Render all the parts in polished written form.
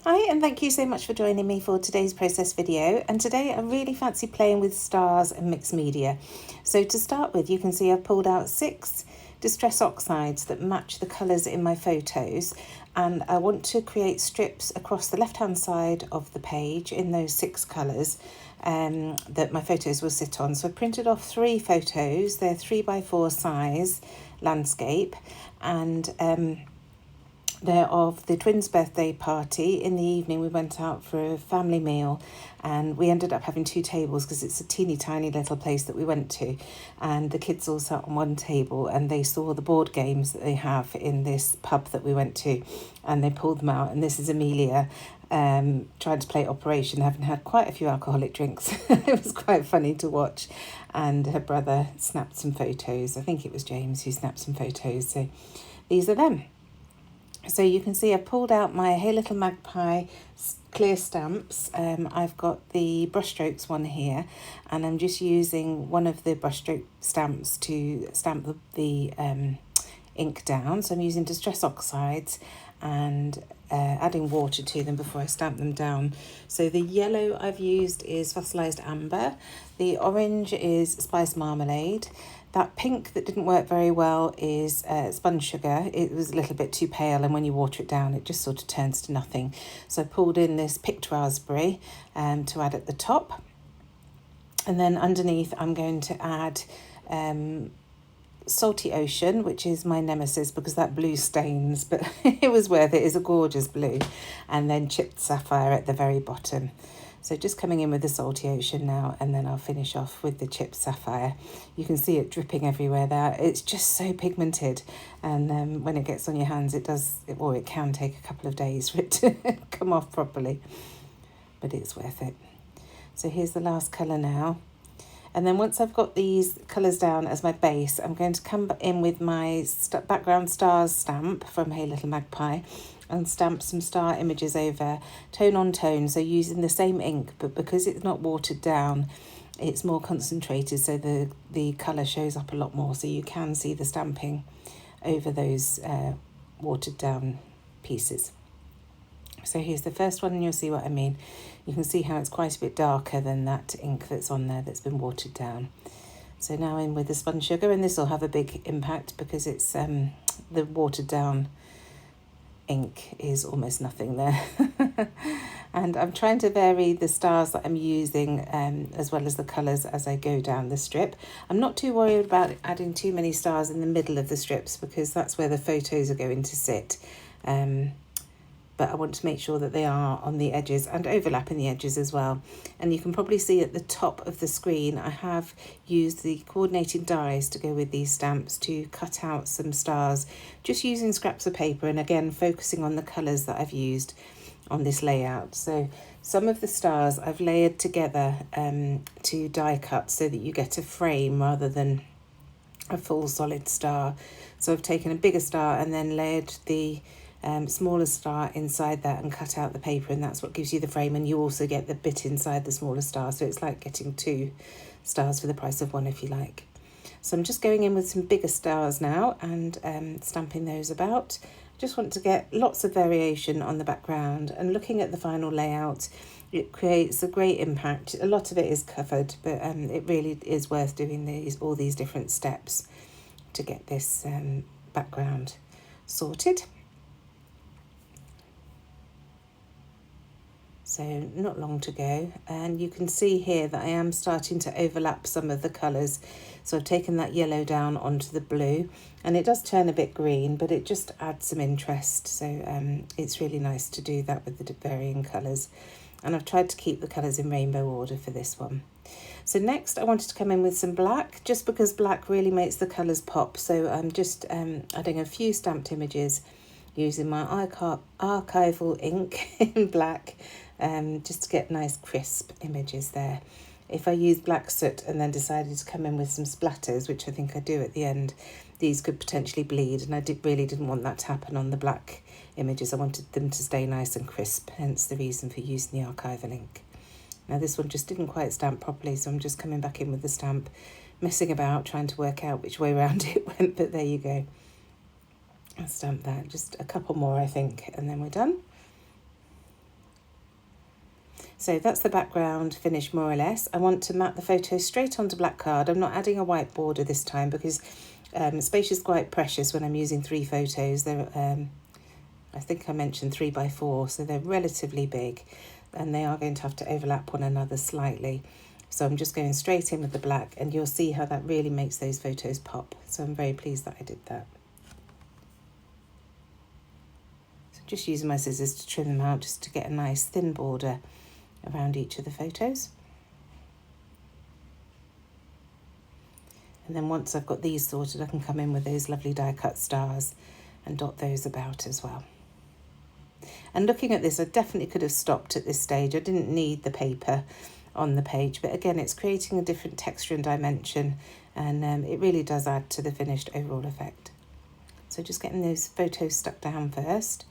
Hi, and thank you so much for joining me for today's process video. And today I really fancy playing with stars and mixed media. So to start with, you can see I've pulled out 6 distress oxides that match the colours in my photos. And I want to create strips across the left-hand side of the page in those 6 colours that my photos will sit on. So I printed off 3 photos. They're 3x4 size landscape, and they're of the twins' birthday party. In the evening, we went out for a family meal, and we ended up having 2 tables because it's a teeny tiny little place that we went to. And the kids all sat on one table and they saw the board games that they have in this pub that we went to, and they pulled them out. And this is Amelia trying to play Operation, having had quite a few alcoholic drinks. It was quite funny to watch. And her brother snapped some photos. I think it was James who snapped some photos. So these are them. So you can see I've pulled out my Hey Little Magpie clear stamps. I've got the brushstrokes one here, and I'm just using one of the brushstroke stamps to stamp the ink down. So I'm using distress oxides and adding water to them before I stamp them down. So the yellow I've used is fossilized amber. The orange is spice marmalade. That pink that didn't work very well is spun sugar. It was a little bit too pale, and when you water it down, it just sort of turns to nothing. So I pulled in this picked raspberry to add at the top. And then underneath, I'm going to add Salty Ocean, which is my nemesis because that blue stains, but it was worth it. It's a gorgeous blue. And then Chipped Sapphire at the very bottom. So just coming in with the Salty Ocean now, and then I'll finish off with the Chipped Sapphire. You can see it dripping everywhere there. It's just so pigmented, and when it gets on your hands, it can take a couple of days for it to come off properly, but it's worth it. So here's the last colour now. And then once I've got these colours down as my base, I'm going to come in with my background stars stamp from Hey Little Magpie and stamp some star images over tone on tone. So using the same ink, but because it's not watered down, it's more concentrated. So the colour shows up a lot more. So you can see the stamping over those watered down pieces. So here's the first one, and you'll see what I mean. You can see how it's quite a bit darker than that ink that's on there that's been watered down. So now in with the spun sugar, and this will have a big impact because it's the watered down ink is almost nothing there. And I'm trying to vary the stars that I'm using as well as the colours as I go down the strip. I'm not too worried about adding too many stars in the middle of the strips because that's where the photos are going to sit. But I want to make sure that they are on the edges and overlapping the edges as well. And you can probably see at the top of the screen, I have used the coordinating dies to go with these stamps to cut out some stars, just using scraps of paper, and again, focusing on the colours that I've used on this layout. So some of the stars I've layered together to die cut so that you get a frame rather than a full solid star. So I've taken a bigger star and then layered the smaller star inside that and cut out the paper, and that's what gives you the frame, and you also get the bit inside the smaller star, so it's like getting 2 stars for the price of 1 if you like. So I'm just going in with some bigger stars now and stamping those about. Just want to get lots of variation on the background, and looking at the final layout, it creates a great impact. A lot of it is covered, but it really is worth doing all these different steps to get this background sorted. So not long to go, and you can see here that I am starting to overlap some of the colours. So I've taken that yellow down onto the blue, and it does turn a bit green, but it just adds some interest. So it's really nice to do that with the varying colours. And I've tried to keep the colours in rainbow order for this one. So next I wanted to come in with some black, just because black really makes the colours pop. So I'm just adding a few stamped images using my archival ink in black, just to get nice crisp images there. If I use black soot and then decided to come in with some splatters, which I think I do at the end, these could potentially bleed, and I really didn't want that to happen on the black images. I wanted them to stay nice and crisp, hence the reason for using the archival ink. Now this one just didn't quite stamp properly, so I'm just coming back in with the stamp, messing about, trying to work out which way around it went, but there you go. I'll stamp that, just a couple more I think, and then we're done. So that's the background finished more or less. I want to map the photo straight onto black card. I'm not adding a white border this time because space is quite precious when I'm using 3 photos. They're, I think I mentioned 3x4, so they're relatively big and they are going to have to overlap one another slightly. So I'm just going straight in with the black and you'll see how that really makes those photos pop. So I'm very pleased that I did that. So just using my scissors to trim them out just to get a nice thin border around each of the photos. And then once I've got these sorted, I can come in with those lovely die cut stars and dot those about as well. And looking at this, I definitely could have stopped at this stage. I didn't need the paper on the page, but again, it's creating a different texture and dimension, and it really does add to the finished overall effect. So just getting those photos stuck down first,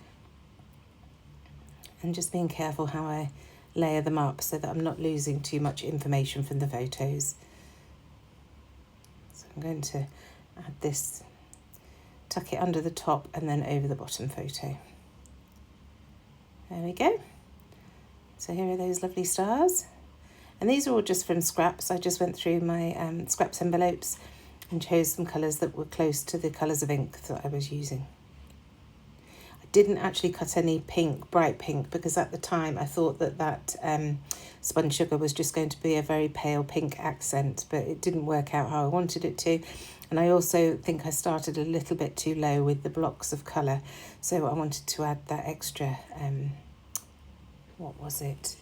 and just being careful how I layer them up so that I'm not losing too much information from the photos. So I'm going to add this, tuck it under the top and then over the bottom photo. There we go. So here are those lovely stars. And these are all just from scraps. I just went through my scraps envelopes and chose some colours that were close to the colours of ink that I was using. Didn't actually cut any pink, bright pink, because at the time I thought that spun sugar was just going to be a very pale pink accent, but it didn't work out how I wanted it to. And I also think I started a little bit too low with the blocks of colour, so I wanted to add that extra, what was it?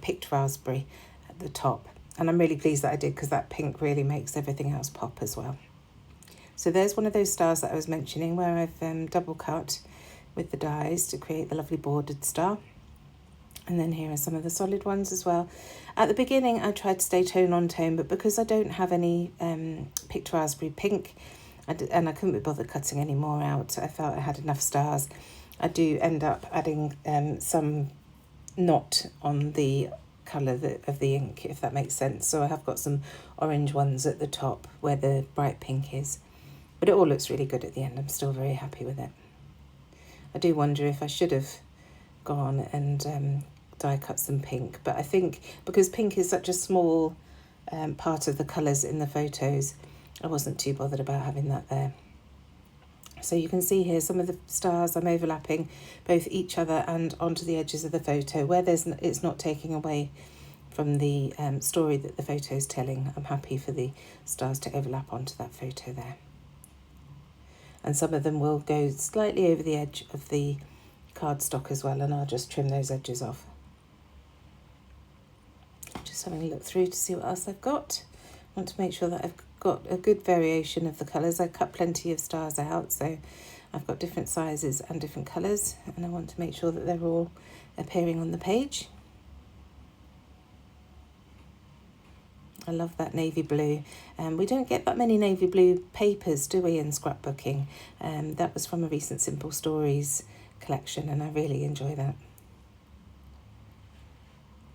Picked raspberry at the top. And I'm really pleased that I did, because that pink really makes everything else pop as well. So there's one of those stars that I was mentioning where I've double cut with the dies to create the lovely bordered star. And then here are some of the solid ones as well. At the beginning I tried to stay tone on tone, but because I don't have any picked raspberry pink and I couldn't be bothered cutting any more out, I felt I had enough stars. I do end up adding some knot on the colour of the ink, if that makes sense. So I have got some orange ones at the top where the bright pink is. But it all looks really good at the end. I'm still very happy with it. I do wonder if I should have gone and die cut some pink, but I think because pink is such a small part of the colours in the photos, I wasn't too bothered about having that there. So you can see here some of the stars I'm overlapping both each other and onto the edges of the photo where it's not taking away from the story that the photo is telling. I'm happy for the stars to overlap onto that photo there. And some of them will go slightly over the edge of the cardstock as well, and I'll just trim those edges off. Just having a look through to see what else I've got. I want to make sure that I've got a good variation of the colours. I cut plenty of stars out, so I've got different sizes and different colours, and I want to make sure that they're all appearing on the page. I love that navy blue. We don't get that many navy blue papers, do we, in scrapbooking? That was from a recent Simple Stories collection, and I really enjoy that.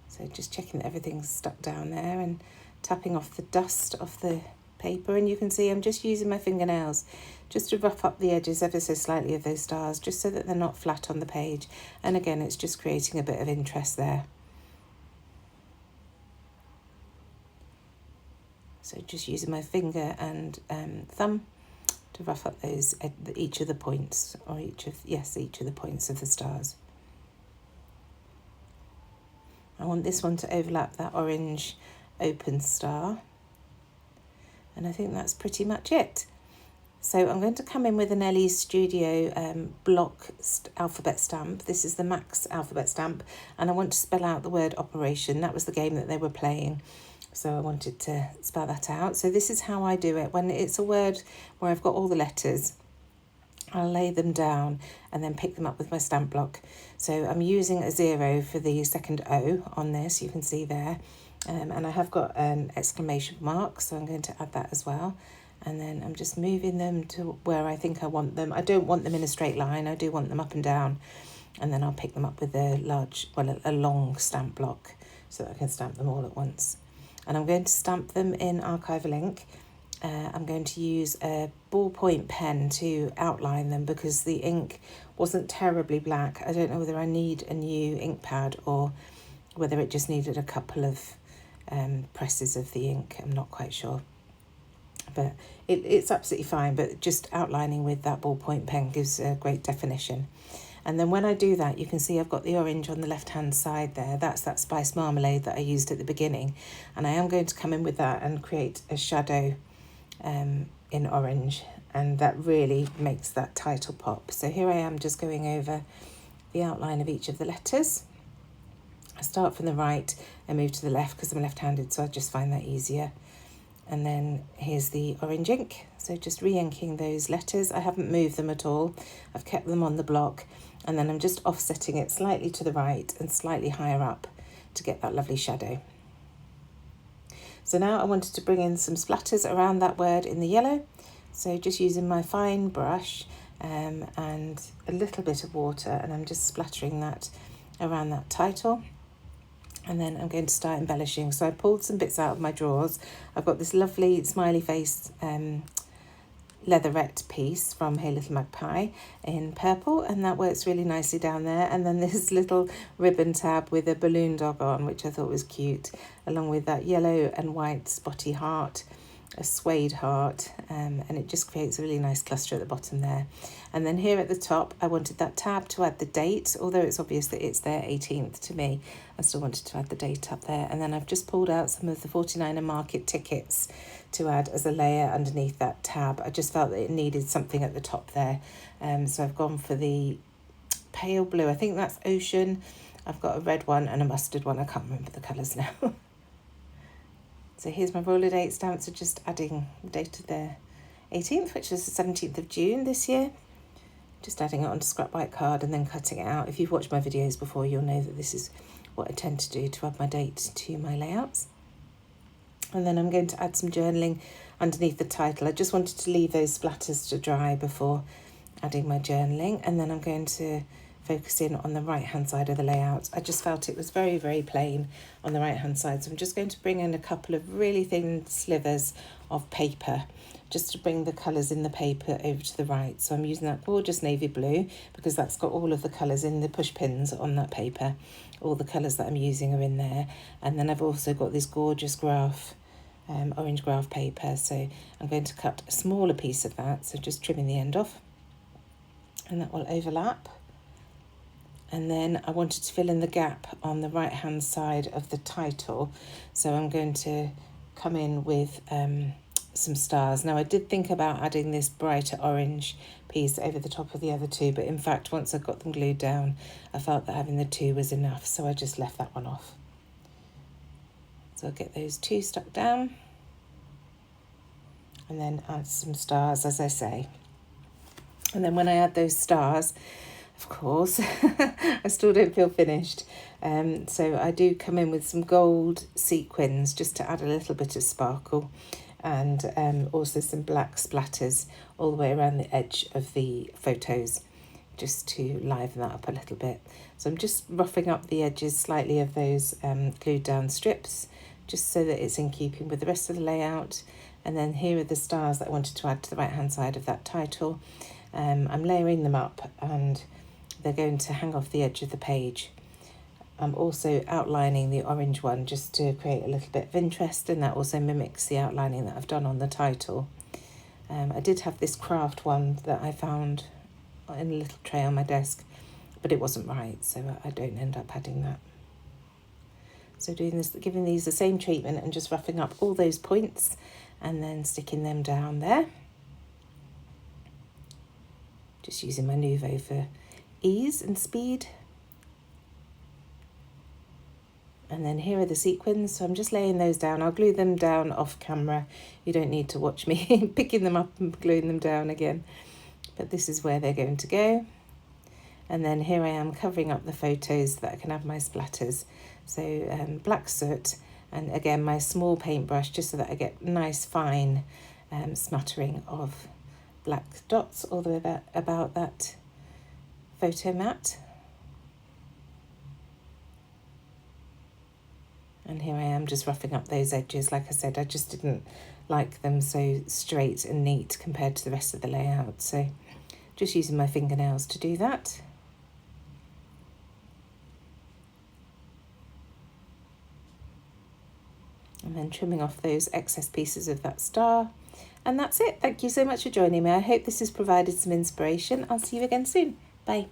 So just checking that everything's stuck down there and tapping off the dust off the paper. And you can see I'm just using my fingernails just to rough up the edges ever so slightly of those stars, just so that they're not flat on the page. And again, it's just creating a bit of interest there. So just using my finger and thumb to rough up those each of the points, or each of the points of the stars. I want this one to overlap that orange open star, and I think that's pretty much it. So I'm going to come in with an LE Studio block alphabet stamp. This is the Max alphabet stamp, and I want to spell out the word operation. That was the game that they were playing, so I wanted to spell that out. So this is how I do it. When it's a word where I've got all the letters, I'll lay them down and then pick them up with my stamp block. So I'm using a 0 for the second O on this, you can see there. And I have got an exclamation mark, so I'm going to add that as well. And then I'm just moving them to where I think I want them. I don't want them in a straight line, I do want them up and down. And then I'll pick them up with a long stamp block so that I can stamp them all at once. And I'm going to stamp them in archival ink. I'm going to use a ballpoint pen to outline them because the ink wasn't terribly black. I don't know whether I need a new ink pad or whether it just needed a couple of presses of the ink. I'm not quite sure. But it's absolutely fine, but just outlining with that ballpoint pen gives a great definition. And then when I do that, you can see I've got the orange on the left-hand side there. That's that spice marmalade that I used at the beginning. And I am going to come in with that and create a shadow in orange. And that really makes that title pop. So here I am just going over the outline of each of the letters. I start from the right and move to the left because I'm left-handed, so I just find that easier. And then here's the orange ink. So just re-inking those letters. I haven't moved them at all. I've kept them on the block. And then I'm just offsetting it slightly to the right and slightly higher up to get that lovely shadow. So now I wanted to bring in some splatters around that word in the yellow. So just using my fine brush and a little bit of water, and I'm just splattering that around that title. And then I'm going to start embellishing. So I pulled some bits out of my drawers. I've got this lovely smiley face leatherette piece from Hey Little Magpie in purple, and that works really nicely down there. And then this little ribbon tab with a balloon dog on, which I thought was cute, along with that yellow and white spotty heart, a suede heart, and it just creates a really nice cluster at the bottom there. And then here at the top, I wanted that tab to add the date, although it's obvious that it's there 18th to me. I still wanted to add the date up there. And then I've just pulled out some of the 49er market tickets to add as a layer underneath that tab. I just felt that it needed something at the top there. So I've gone for the pale blue. I think that's ocean. I've got a red one and a mustard one. I can't remember the colours now. So here's my roller date stamp. So just adding the date of the 18th, which is the 17th of June this year. Just adding it onto scrap white card and then cutting it out. If you've watched my videos before, you'll know that this is what I tend to do to add my date to my layouts. And then I'm going to add some journaling underneath the title. I just wanted to leave those splatters to dry before adding my journaling. And then I'm going to focus in on the right hand side of the layout. I just felt it was very, very plain on the right hand side. So I'm just going to bring in a couple of really thin slivers of paper just to bring the colours in the paper over to the right. So I'm using that gorgeous navy blue because that's got all of the colours in the push pins on that paper. All the colours that I'm using are in there. And then I've also got this gorgeous graph, orange graph paper. So I'm going to cut a smaller piece of that. So just trimming the end off. And that will overlap. And then I wanted to fill in the gap on the right hand side of the title. So I'm going to come in with some stars. Now I did think about adding this brighter orange piece over the top of the other two, but in fact once I got them glued down I felt that having the two was enough, so I just left that one off. So I'll get those two stuck down and then add some stars, as I say. And then when I add those stars, of course, I still don't feel finished. So I do come in with some gold sequins just to add a little bit of sparkle, and also some black splatters all the way around the edge of the photos just to liven that up a little bit. So I'm just roughing up the edges slightly of those glued down strips just so that it's in keeping with the rest of the layout. And then here are the stars that I wanted to add to the right hand side of that title. I'm layering them up and they're going to hang off the edge of the page. I'm also outlining the orange one just to create a little bit of interest, and that also mimics the outlining that I've done on the title. I did have this craft one that I found in a little tray on my desk, but it wasn't right, so I don't end up adding that. So doing this, giving these the same treatment and just roughing up all those points and then sticking them down there. Just using my Nuvo for ease and speed. And then here are the sequins, so I'm just laying those down. I'll glue them down off camera. You don't need to watch me picking them up and gluing them down again. But this is where they're going to go. And then here I am covering up the photos so that I can have my splatters. So black soot, and again my small paintbrush just so that I get nice fine smattering of black dots all the way about that photo mat. And here I am just roughing up those edges. Like I said, I just didn't like them so straight and neat compared to the rest of the layout. So just using my fingernails to do that. And then trimming off those excess pieces of that star. And that's it. Thank you so much for joining me. I hope this has provided some inspiration. I'll see you again soon. Bye.